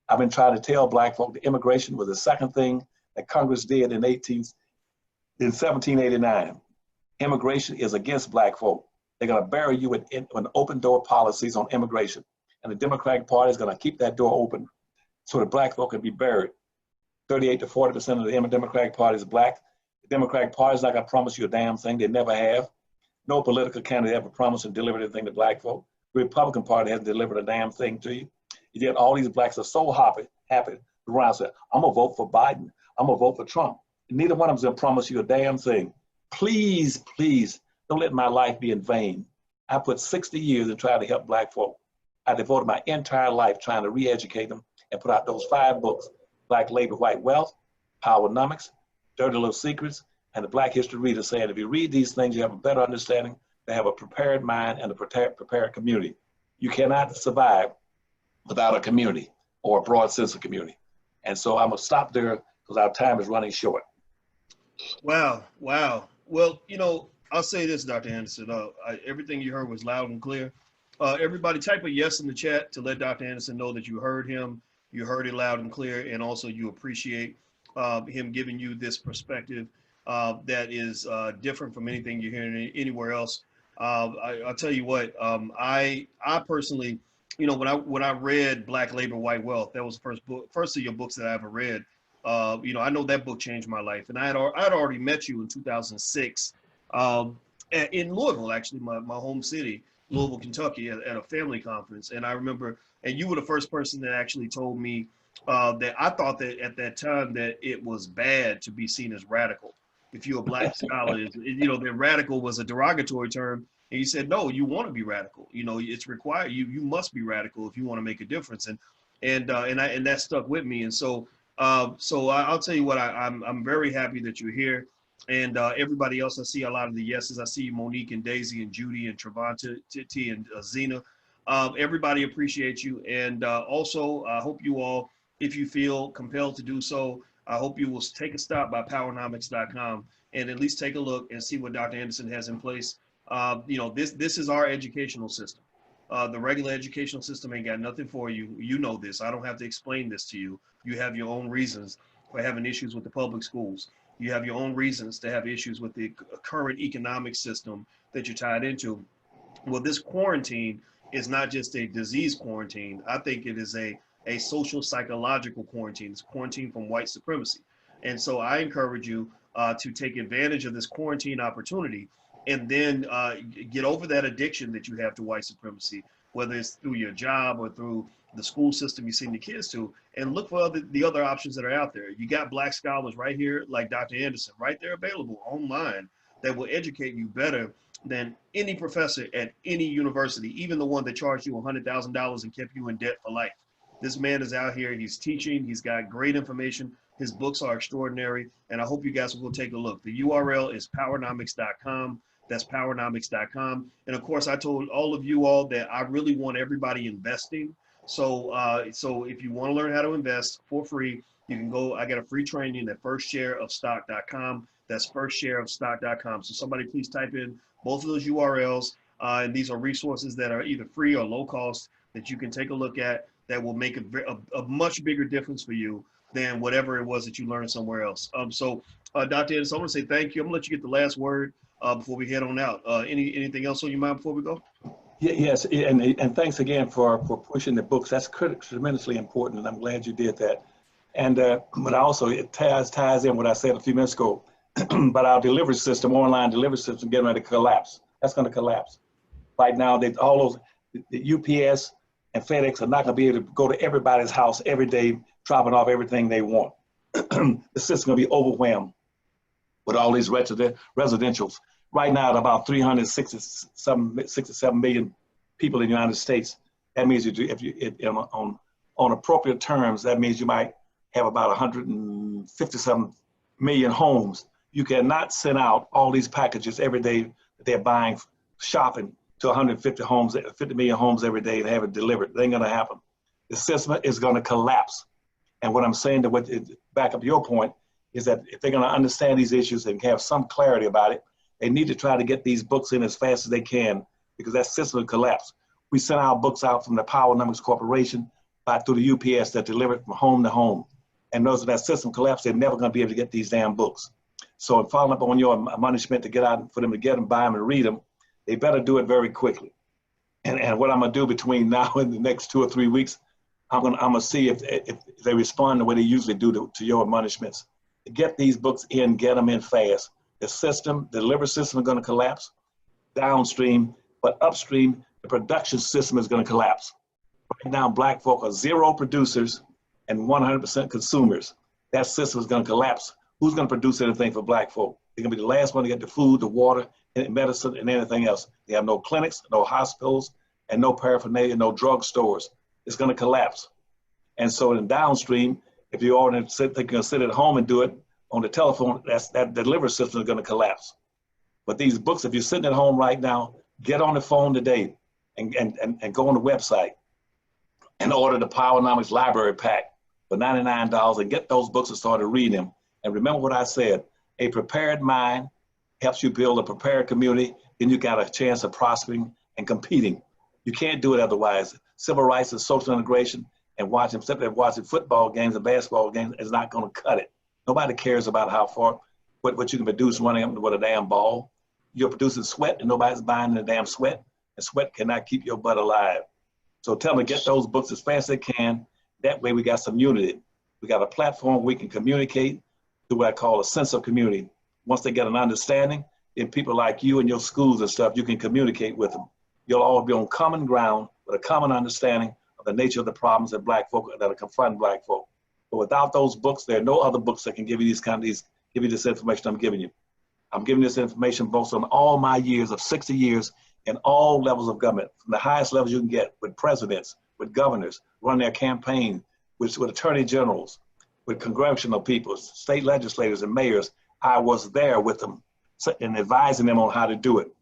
I've been trying to tell black folk that immigration was the second thing that Congress did in 1789. Immigration is against black folk. They're going to bury you with open door policies on immigration. And the Democratic Party is going to keep that door open so that black folk can be buried. 38 to 40% of the Democratic Party is black. The Democratic Party is not going to promise you a damn thing. They never have. No political candidate ever promised and delivered anything to black folk. The Republican Party hasn't delivered a damn thing to you. Yet all these blacks are so happy to run and say, I'm going to vote for Biden. I'm going to vote for Trump. And neither one of them is going to promise you a damn thing. Please, please, don't let my life be in vain. I put 60 years in trying to help black folk. I devoted my entire life trying to re-educate them and put out those 5 books: Black Labor, White Wealth, Powernomics, Dirty Little Secrets, and the Black History Reader, saying if you read these things, you have a better understanding, they have a prepared mind and a prepared community. You cannot survive without a community or a broad sense of community. And so I'm going to stop there because our time is running short. Wow. Well, I'll say this, Dr. Anderson. Everything you heard was loud and clear. Everybody type a yes in the chat to let Dr. Anderson know that you heard him. You heard it loud and clear, and also you appreciate him giving you this perspective that is different from anything you're hearing anywhere else. I'll tell you what, I personally you know, when I read Black Labor, White Wealth, that was the first of your books that I ever read. You know, I know that book changed my life, and I'd already met you in 2006 in Louisville, actually, my home city, Louisville, Kentucky, at a family conference. And I remember, and you were the first person that actually told me that I thought that at that time that it was bad to be seen as radical. If you're a black scholar, you know, that radical was a derogatory term. And he said, no, you want to be radical. You know, it's required. You must be radical if you want to make a difference. And that stuck with me. And so I'll tell you what, I'm very happy that you're here. And everybody else, I see a lot of the yeses. I see Monique and Daisy and Judy and Travanta, Titi and Zena. Everybody appreciates you. And also, I hope you all, if you feel compelled to do so, I hope you will take a stop by powernomics.com and at least take a look and see what Dr. Anderson has in place. You know, this is our educational system. The regular educational system ain't got nothing for you. You know this. I don't have to explain this to you. You have your own reasons for having issues with the public schools. You have your own reasons to have issues with the current economic system that you're tied into. Well, this quarantine is not just a disease quarantine. I think it is a social psychological quarantine. It's quarantine from white supremacy. And so I encourage you to take advantage of this quarantine opportunity and then get over that addiction that you have to white supremacy, whether it's through your job or through the school system you send your kids to, and look for the other options that are out there. You got black scholars right here, like Dr. Anderson, right there available online that will educate you better than any professor at any university, even the one that charged you $100,000 and kept you in debt for life. This man is out here, he's teaching, he's got great information. His books are extraordinary, and I hope you guys will take a look. The URL is powernomics.com. That's powernomics.com. And of course, I told all of you all that I really want everybody investing. So if you want to learn how to invest for free, you can go. I got a free training at firstshareofstock.com. That's firstshareofstock.com. So somebody please type in both of those URLs. And these are resources that are either free or low cost that you can take a look at that will make a much bigger difference for you than whatever it was that you learned somewhere else. Dr. Anderson, I want to say thank you. I'm gonna let you get the last word before we head on out. Anything else on your mind before we go? Yes, and thanks again for pushing the books. That's tremendously important, and I'm glad you did that. And but also it ties in what I said a few minutes ago. But our delivery system, online delivery system, getting ready to collapse. That's going to collapse. Right now, all those the UPS and FedEx are not going to be able to go to everybody's house every day, dropping off everything they want. The system's going to be overwhelmed with all these residentials. Right now, at about 367 million people in the United States. That means on appropriate terms, that means you might have about 157 million homes. You cannot send out all these packages every day that they're buying, shopping to 50 million homes every day and have it delivered. It ain't gonna happen. The system is gonna collapse. And what I'm saying to back up your point is that if they're gonna understand these issues and have some clarity about it, they need to try to get these books in as fast as they can because that system will collapse. We send our books out from the Powernomics Corporation through the UPS that deliver it from home to home. And those of that system collapse, they're never gonna be able to get these damn books. So in following up on your admonishment to get out, for them to get them, buy them and read them, they better do it very quickly. And what I'm gonna do between now and the next 2 or 3 weeks, I'm gonna see if they respond the way they usually do to your admonishments. Get these books in, get them in fast. The delivery system is gonna collapse downstream, but upstream, the production system is gonna collapse. Right now, black folk are 0 producers and 100% consumers. That system is gonna collapse. Who's gonna produce anything for black folk? They're gonna be the last one to get the food, the water, and medicine, and anything else. They have no clinics, no hospitals, and no paraphernalia, no drug stores. It's gonna collapse. And so in downstream, if you are gonna sit at home and do it on the telephone, that delivery system is gonna collapse. But these books, if you're sitting at home right now, get on the phone today and go on the website and order the Powernomics Library Pack for $99 and get those books and start reading them. And remember what I said, a prepared mind helps you build a prepared community, then you got a chance of prospering and competing. You can't do it otherwise. Civil rights and social integration and simply watching football games and basketball games is not gonna cut it. Nobody cares about how far, what you can produce running up with a damn ball. You're producing sweat and nobody's buying the damn sweat, and sweat cannot keep your butt alive. So tell them to get those books as fast as they can. That way we got some unity. We got a platform we can communicate through what I call a sense of community. Once they get an understanding, then people like you and your schools and stuff, you can communicate with them. You'll all be on common ground with a common understanding of the nature of the problems that Black folk that are confronting Black folk. But without those books, there are no other books that can give you give you this information I'm giving you. I'm giving this information based on all my years of 60 years in all levels of government, from the highest levels you can get with presidents, with governors, run their campaign, with attorney generals, with congressional people, state legislators and mayors. I was there with them and advising them on how to do it,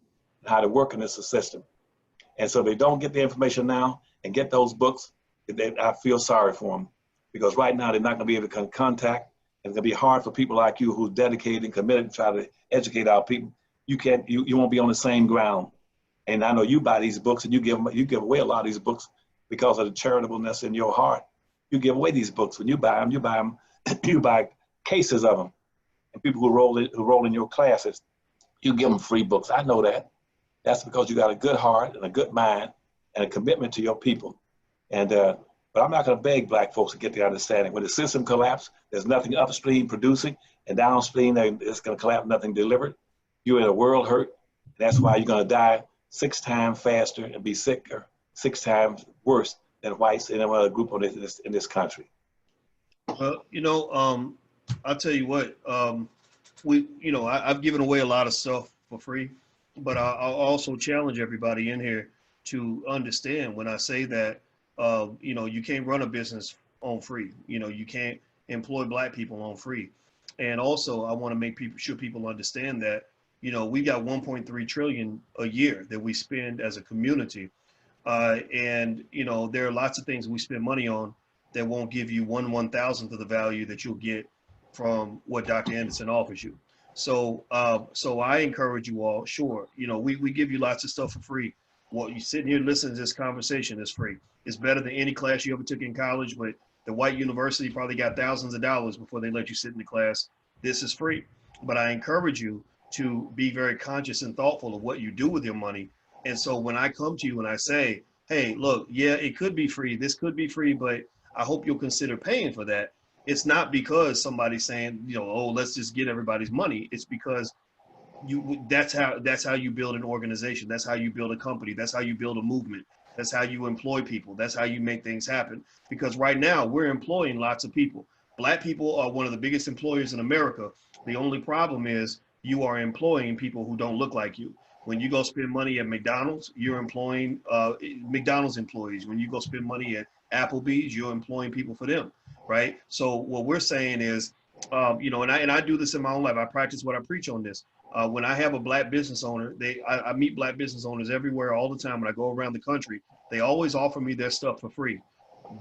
how to work in this system. And so if they don't get the information now and get those books, I feel sorry for them, because right now they're not gonna be able to contact, and it's gonna be hard for people like you who's dedicated and committed to try to educate our people. You won't be on the same ground. And I know you buy these books and you give away a lot of these books because of the charitableness in your heart. You give away these books. When you buy them, you buy cases of them. And people who roll in your classes, you give them free books. I know that. That's because you got a good heart and a good mind and a commitment to your people. And but I'm not going to beg Black folks to get the understanding. When the system collapses, there's nothing upstream producing, and downstream it's going to collapse, nothing delivered. You're in a world hurt. That's why you're going to die 6 times faster and be sicker 6 times worse than whites in another group in this country. Well, I'll tell you what, I've given away a lot of stuff for free, but I'll also challenge everybody in here to understand when I say that, you can't run a business on free. You can't employ Black people on free. And also I want to make sure people understand that, we got 1.3 trillion a year that we spend as a community. And there are lots of things we spend money on that won't give you 1/1000th of the value that you'll get from what Dr. Anderson offers you. So I encourage you all, sure, we give you lots of stuff for free. Well, you sit here and listen to this conversation is free. It's better than any class you ever took in college, but the white university probably got thousands of dollars before they let you sit in the class. This is free. But I encourage you to be very conscious and thoughtful of what you do with your money. And so when I come to you and I say, hey, look, yeah, it could be free. This could be free, but I hope you'll consider paying for that. It's not because somebody's saying, oh, let's just get everybody's money. It's because that's how you build an organization. That's how you build a company. That's how you build a movement. That's how you employ people. That's how you make things happen. Because right now we're employing lots of people. Black people are one of the biggest employers in America. The only problem is you are employing people who don't look like you. When you go spend money at McDonald's, you're employing McDonald's employees. When you go spend money at Applebee's, you're employing people for them, right? So what we're saying is, and I do this in my own life. I practice what I preach on this. When I have a Black business owner, I meet Black business owners everywhere all the time. When I go around the country, they always offer me their stuff for free.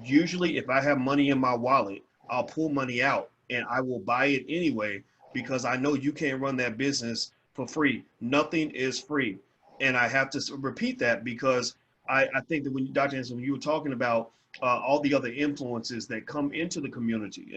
Usually, if I have money in my wallet, I'll pull money out and I will buy it anyway, because I know you can't run that business for free. Nothing is free. And I have to repeat that because I think that when Dr. Anderson, when you were talking about all the other influences that come into the community,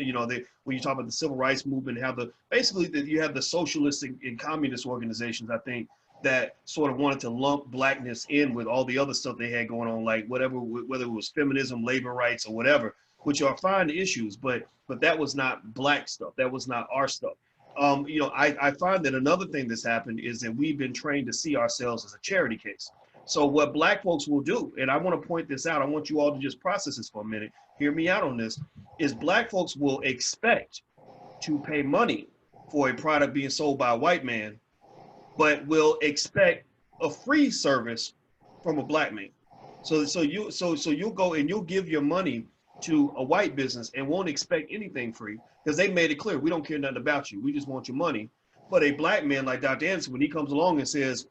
when you talk about the civil rights movement, you have the socialist and communist organizations, I think, that sort of wanted to lump Blackness in with all the other stuff they had going on, like whether it was feminism, labor rights, or whatever, which are fine issues, but that was not Black stuff. That was not our stuff. I find that another thing that's happened is that we've been trained to see ourselves as a charity case. So what Black folks will do, and I want to point this out, I want you all to just process this for a minute, hear me out on this, is Black folks will expect to pay money for a product being sold by a white man, but will expect a free service from a Black man. So you'll go and you'll give your money to a white business and won't expect anything free, because they made it clear, we don't care nothing about you, we just want your money. But a Black man like Dr. Anderson, when he comes along and says,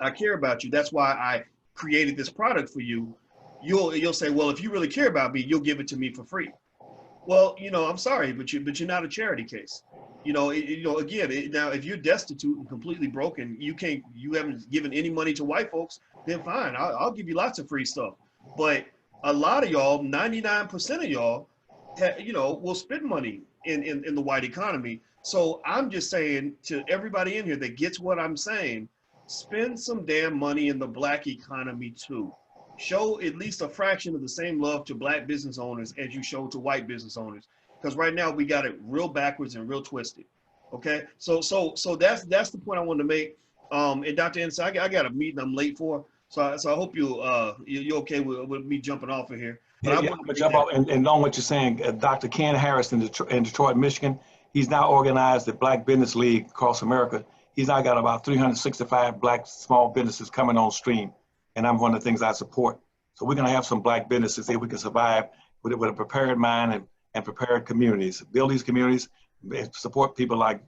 I care about you, that's why I created this product for you, you'll say, well, if you really care about me, you'll give it to me for free. Well, I'm sorry, but you're not a charity case. Again, now if you're destitute and completely broken, you haven't given any money to white folks, then fine, I'll give you lots of free stuff. But a lot of y'all, 99% of y'all, will spend money in the white economy. So I'm just saying to everybody in here that gets what I'm saying, spend some damn money in the Black economy too. show at least a fraction of the same love to black business owners as you show to white business owners. Because right now we got it real backwards and real twisted. Okay, so that's the point I wanted to make. And Dr. Anderson, I got a meeting I'm late for, so I hope you're okay with me jumping off of here. But I'm gonna jump off and on what you're saying. Dr. Ken Harris in Detroit, Michigan, he's now organized the Black Business League across America. He's now got about 365 black small businesses coming on stream, and I'm one of the things I support. So we're gonna have some black businesses that we can survive with a prepared mind and prepared communities. Build these communities, support people like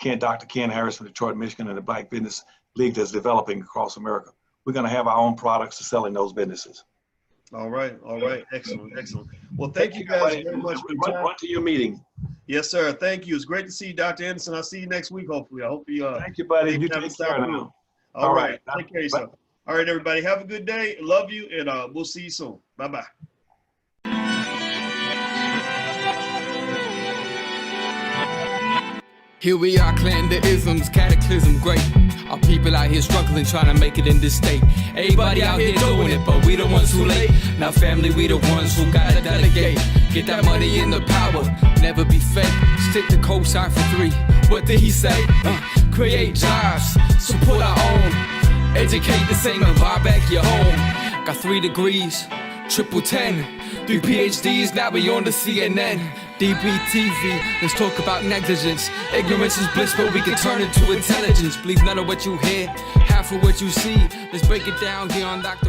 Dr. Ken Harris from Detroit, Michigan, and the Black Business League that's developing across America. We're gonna have our own products to sell in those businesses. All right, excellent. Well, thank you guys very much for your time. Run to your meeting. Yes, sir. Thank you. It's great to see you, Dr. Anderson. I'll see you next week, hopefully. I hope you. Thank you, buddy. You take care now. All right. Take care of yourself. All right, everybody. Have a good day. Love you, and we'll see you soon. Bye-bye. Here we are, clan the isms, cataclysm great. Our people out here struggling, trying to make it in this state. Everybody out here doing it, but we the ones who late. Now family, we the ones who gotta delegate. Get that money in the power, never be fake. Stick to cosign for 3. What did he say? Create jobs, support our own. Educate the same and buy back your home. Got 3 degrees, triple 10. 3 PhDs, now we on the CNN. DBTV, let's talk about negligence. Ignorance is bliss, but we can turn it to intelligence. Believe none of what you hear, half of what you see. Let's break it down here on Dr.